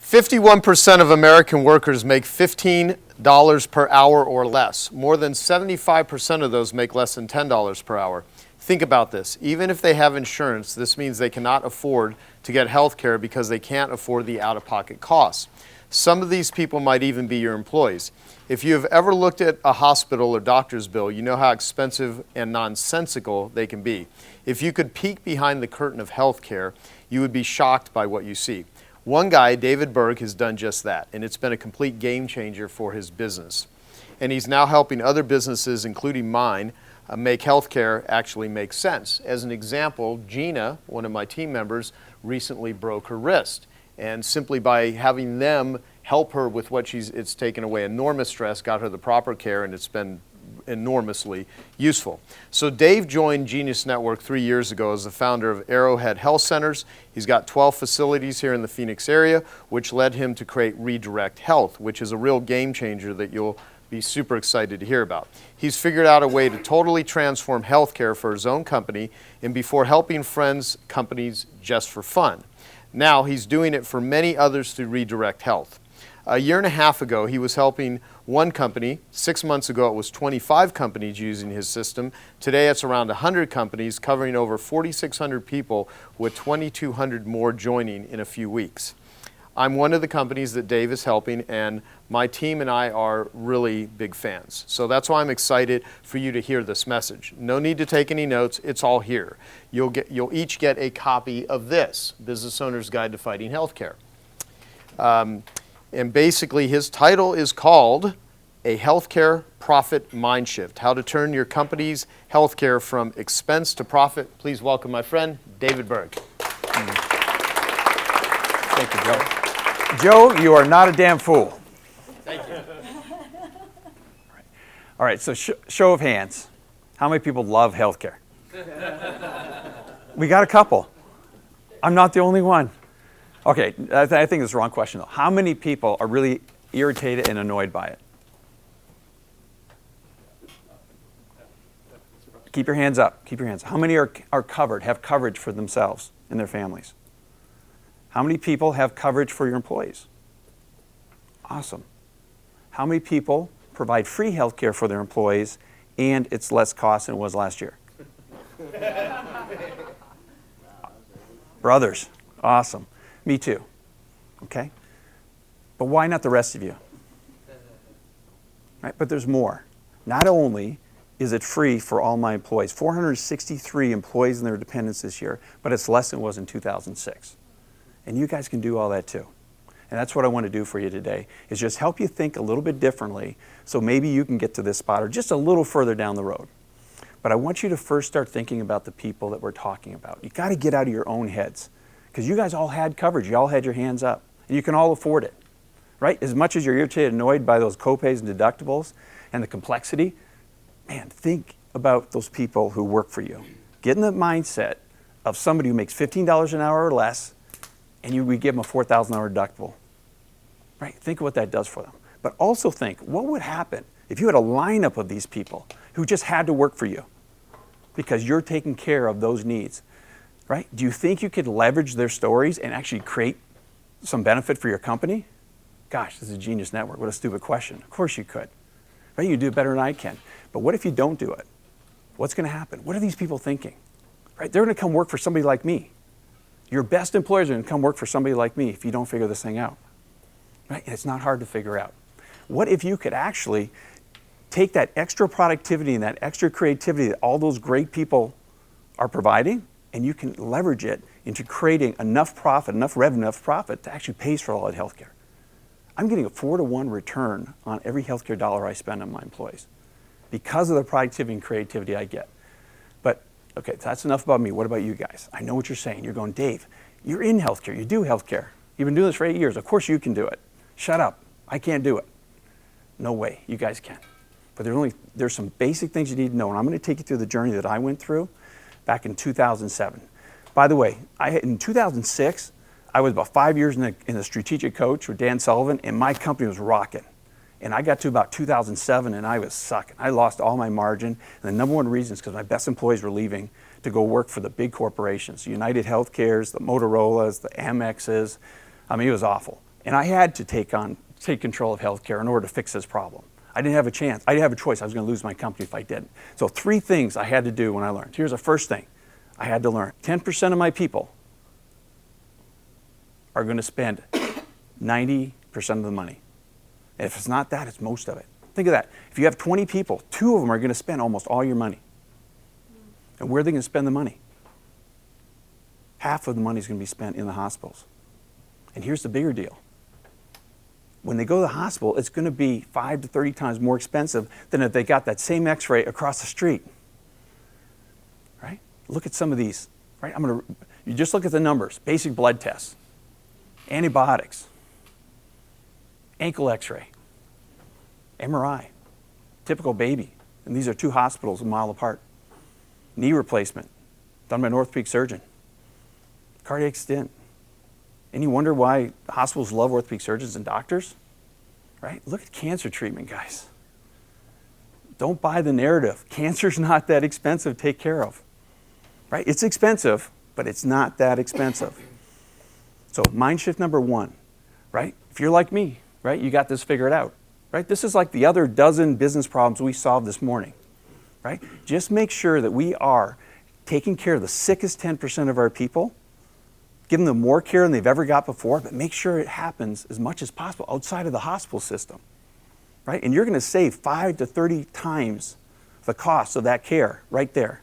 51% of American workers make $15 per hour or less. More than 75% of those make less than $10 per hour. Think about this. Even if they have insurance, this means they cannot afford to get health care because they can't afford the out-of-pocket costs. Some of these people might even be your employees. If you have ever looked at a hospital or doctor's bill, you know how expensive and nonsensical they can be. If you could peek behind the curtain of health care, you would be shocked by what you see. One guy, David Berg, has done just that, and it's been a complete game changer for his business. And he's now helping other businesses, including mine, make healthcare actually make sense. As an example, Gina, one of my team members, recently broke her wrist. And simply by having them help her with what it's taken away enormous stress, got her the proper care, and it's been enormously useful. So Dave joined Genius Network 3 years ago as the founder of Arrowhead Health Centers. He's got 12 facilities here in the Phoenix area, which led him to create Redirect Health, which is a real game changer that you'll be super excited to hear about. He's figured out a way to totally transform healthcare for his own company, and before helping friends, companies just for fun. Now he's doing it for many others through Redirect Health. A year and a half ago, he was helping one company. 6 months ago, it was 25 companies using his system. Today, it's around 100 companies, covering over 4,600 people, with 2,200 more joining in a few weeks. I'm one of the companies that Dave is helping, and my team and I are really big fans. So that's why I'm excited for you to hear this message. No need to take any notes. It's all here. You'll each get a copy of this, Business Owner's Guide to Fighting Healthcare. And basically, his title is called A Healthcare Profit Mindshift, How to Turn Your Company's Healthcare from Expense to Profit. Please welcome my friend, David Berg. Thank you, Joe. Joe, you are not a damn fool. Thank you. All right, so show of hands. How many people love healthcare? We got a couple. I'm not the only one. Okay, I think it's the wrong question, though. How many people are really irritated and annoyed by it? Keep your hands up. Keep your hands up. How many are covered, have coverage for themselves and their families? How many people have coverage for your employees? Awesome. How many people provide free health care for their employees and it's less cost than it was last year? Brothers. Awesome. Me too. Okay? But why not the rest of you? Right? But there's more. Not only is it free for all my employees, 463 employees and their dependents this year, but it's less than it was in 2006. And you guys can do all that too. And that's what I want to do for you today, is just help you think a little bit differently so maybe you can get to this spot or just a little further down the road. But I want you to first start thinking about the people that we're talking about. You got to get out of your own heads, because you guys all had coverage. You all had your hands up, and you can all afford it, right? As much as you're irritated and annoyed by those copays and deductibles and the complexity, man, think about those people who work for you. Get in the mindset of somebody who makes $15 an hour or less, and we give them a $4,000 deductible, right? Think of what that does for them. But also think, what would happen if you had a lineup of these people who just had to work for you because you're taking care of those needs, right? Do you think you could leverage their stories and actually create some benefit for your company? Gosh, this is a Genius Network. What a stupid question. Of course you could, right? You do it better than I can. But what if you don't do it? What's going to happen? What are these people thinking, right? They're going to come work for somebody like me. Your best employers are going to come work for somebody like me if you don't figure this thing out, right? And it's not hard to figure out. What if you could actually take that extra productivity and that extra creativity that all those great people are providing, and you can leverage it into creating enough profit, enough revenue, enough profit to actually pay for all that healthcare? I'm getting a 4-to-1 return on every healthcare dollar I spend on my employees because of the productivity and creativity I get. But okay, that's enough about me. What about you guys? I know what you're saying. You're going, Dave, you're in healthcare. You do healthcare. You've been doing this for 8 years. Of course you can do it. Shut up. I can't do it. No way. You guys can. But there's some basic things you need to know, and I'm going to take you through the journey that I went through back in 2007. By the way, in 2006, I was about 5 years in the strategic coach with Dan Sullivan, and my company was rocking. And I got to about 2007, and I was sucking. I lost all my margin, and the number one reason is because my best employees were leaving to go work for the big corporations, the United Healthcares, the Motorola's, the Amexes. I mean, it was awful. And I had to take control of healthcare in order to fix this problem. I didn't have a chance. I didn't have a choice. I was going to lose my company if I didn't. So 3 things I had to do when I learned. Here's the first thing I had to learn. 10% of my people are going to spend 90% of the money. And if it's not that, it's most of it. Think of that. If you have 20 people, 2 of them are going to spend almost all your money. And where are they going to spend the money? Half of the money is going to be spent in the hospitals. And here's the bigger deal. When they go to the hospital, it's going to be 5 to 30 times more expensive than if they got that same x-ray across the street. Right? Look at some of these. Right? You just look at the numbers. Basic blood tests, antibiotics, ankle x-ray, MRI, typical baby. And these are 2 hospitals a mile apart. Knee replacement, done by an orthopedic surgeon. Cardiac stent. Any wonder why hospitals love orthopedic surgeons and doctors? Right? Look at cancer treatment, guys. Don't buy the narrative. Cancer's not that expensive to take care of. Right? It's expensive, but it's not that expensive. So Mindshift number 1, right? If you're like me, right, you got this figured out. Right? This is like the other dozen business problems we solved this morning. Right? Just make sure that we are taking care of the sickest 10% of our people, giving them more care than they've ever got before, but make sure it happens as much as possible outside of the hospital system. Right? And you're going to save 5 to 30 times the cost of that care right there.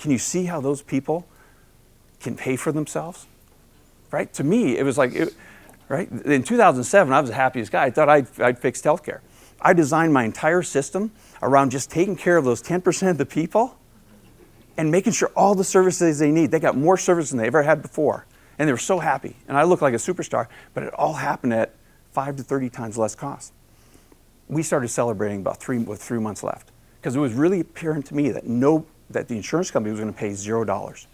Can you see how those people can pay for themselves? Right? To me, it was like, right? In 2007, I was the happiest guy. I thought I'd fixed healthcare. I designed my entire system around just taking care of those 10% of the people and making sure all the services they need. They got more service than they ever had before. And they were so happy. And I looked like a superstar, but it all happened at 5 to 30 times less cost. We started celebrating about 3 months left because it was really apparent to me that the insurance company was going to pay $0.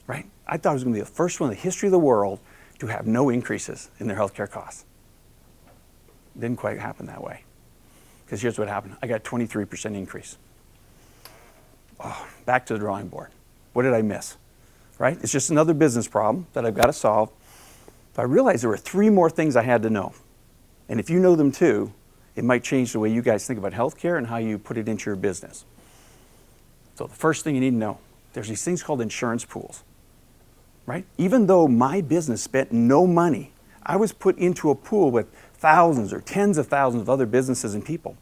Right? I thought it was going to be the first one in the history of the world to have no increases in their healthcare costs. Didn't quite happen that way. Because here's what happened. I got a 23% increase. Oh, back to the drawing board. What did I miss? Right? It's just another business problem that I've got to solve. But I realized there were 3 more things I had to know. And if you know them too, it might change the way you guys think about healthcare and how you put it into your business. So the first thing you need to know, there's these things called insurance pools. Right? Even though my business spent no money, I was put into a pool with thousands or tens of thousands of other businesses and people.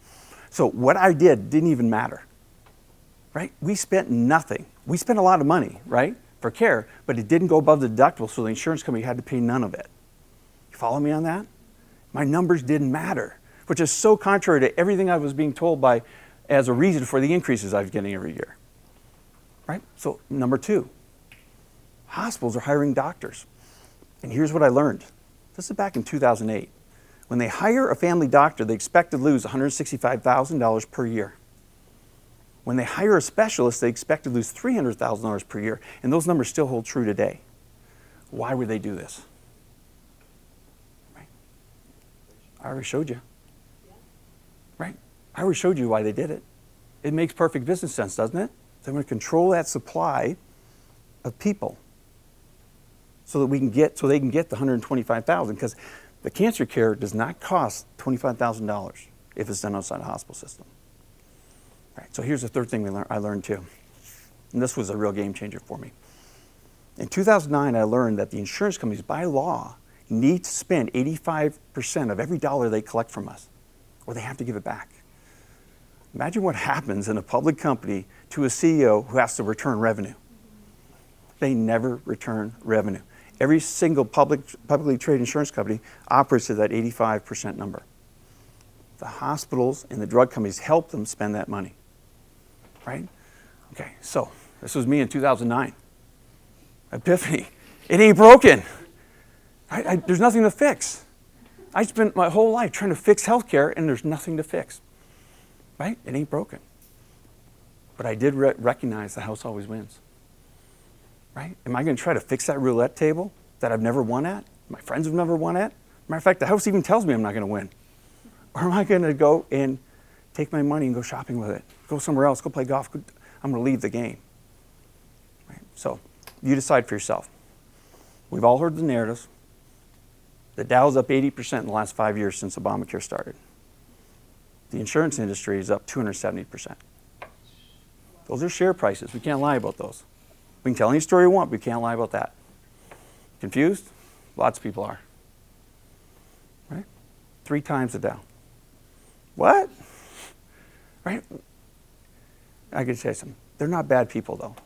So what I did didn't even matter. Right? We spent nothing. We spent a lot of money, right, for care, but it didn't go above the deductible, so the insurance company had to pay none of it. You follow me on that? My numbers didn't matter, which is so contrary to everything I was being told by as a reason for the increases I was getting every year. Right? So number 2, hospitals are hiring doctors. And here's what I learned. This is back in 2008. When they hire a family doctor, they expect to lose $165,000 per year. When they hire a specialist, they expect to lose $300,000 per year, and those numbers still hold true today. Why would they do this? Right? I already showed you. Right? I already showed you why they did it. It makes perfect business sense, doesn't it? They want to control that supply of people so that they can get the $125,000, because the cancer care does not cost $25,000 if it's done outside the hospital system. Right, so here's the third thing I learned too. And this was a real game changer for me. In 2009, I learned that the insurance companies, by law, need to spend 85% of every dollar they collect from us, or they have to give it back. Imagine what happens in a public company to a CEO who has to return revenue. They never return revenue. Every single publicly traded insurance company operates at that 85% number. The hospitals and the drug companies help them spend that money. Right? Okay, so this was me in 2009. Epiphany. It ain't broken. There's nothing to fix. I spent my whole life trying to fix healthcare, and there's nothing to fix. Right? It ain't broken. But I did recognize the house always wins. Right? Am I going to try to fix that roulette table that I've never won at? My friends have never won at? Matter of fact, the house even tells me I'm not going to win. Or am I going to go and take my money and go shopping with it? Go somewhere else, go play golf. I'm going to leave the game. Right? So you decide for yourself. We've all heard the narratives. The Dow's up 80% in the last 5 years since Obamacare started. The insurance industry is up 270%. Those are share prices. We can't lie about those. We can tell any story we want, but we can't lie about that. Confused? Lots of people are. Right? 3 times the Dow. What? Right? I can say something. They're not bad people, though.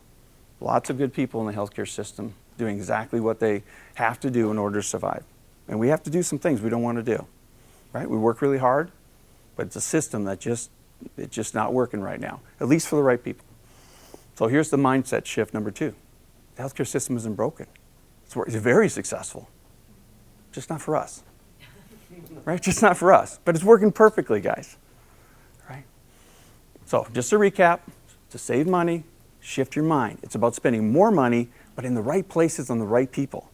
Lots of good people in the healthcare system doing exactly what they have to do in order to survive. And we have to do some things we don't want to do. Right? We work really hard, but it's a system that it's just not working right now, at least for the right people. So here's the mindset shift number 2. The healthcare system isn't broken. It's very successful, just not for us. Right? Just not for us. But it's working perfectly, guys. Right? So just to recap, to save money, shift your mind. It's about spending more money, but in the right places on the right people.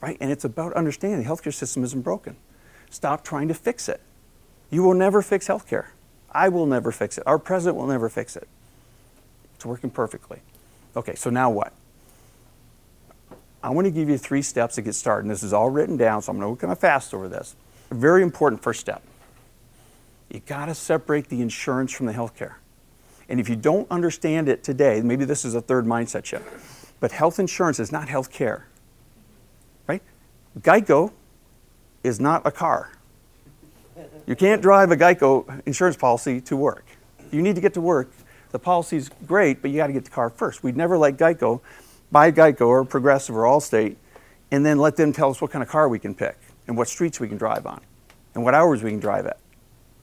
Right? And it's about understanding the healthcare system isn't broken. Stop trying to fix it. You will never fix healthcare. I will never fix it. Our president will never fix it. It's working perfectly. Okay, so now what? I want to give you 3 steps to get started. And this is all written down, so I'm going to go kind of fast over this. A very important first step. You got to separate the insurance from the healthcare. And if you don't understand it today, maybe this is a third mindset shift, but health insurance is not health care. Right? Geico is not a car. You can't drive a Geico insurance policy to work. You need to get to work. The policy's great, but you got to get the car first. We'd never let Geico buy Geico or Progressive or Allstate and then let them tell us what kind of car we can pick and what streets we can drive on and what hours we can drive at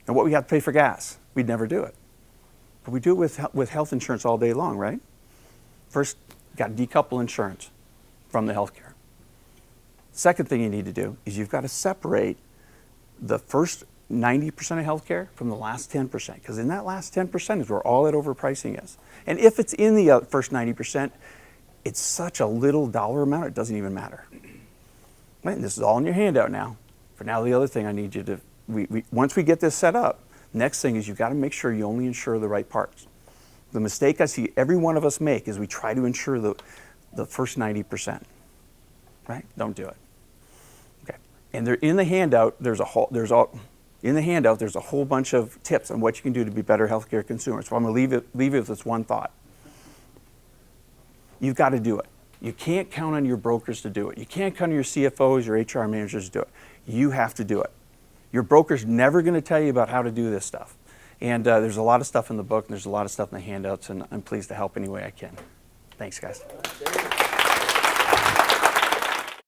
and what we have to pay for gas. We'd never do it. But we do it with health insurance all day long, right? First, you got to decouple insurance from the healthcare. Second thing you need to do is you've got to separate the first 90% of healthcare from the last 10%, because in that last 10% is where all that overpricing is. And if it's in the first 90%, it's such a little dollar amount, it doesn't even matter. Right? And this is all in your handout now. For now, the other thing I need you to, once we get this set up, next thing is you've got to make sure you only insure the right parts. The mistake I see every one of us make is we try to insure the first 90%. Right? Don't do it. Okay. And in the handout, there's a whole bunch of tips on what you can do to be better healthcare consumers. So I'm going to leave it with this one thought. You've got to do it. You can't count on your brokers to do it. You can't count on your CFOs, your HR managers to do it. You have to do it. Your broker's never going to tell you about how to do this stuff. And there's a lot of stuff in the book, and there's a lot of stuff in the handouts, and I'm pleased to help any way I can. Thanks, guys.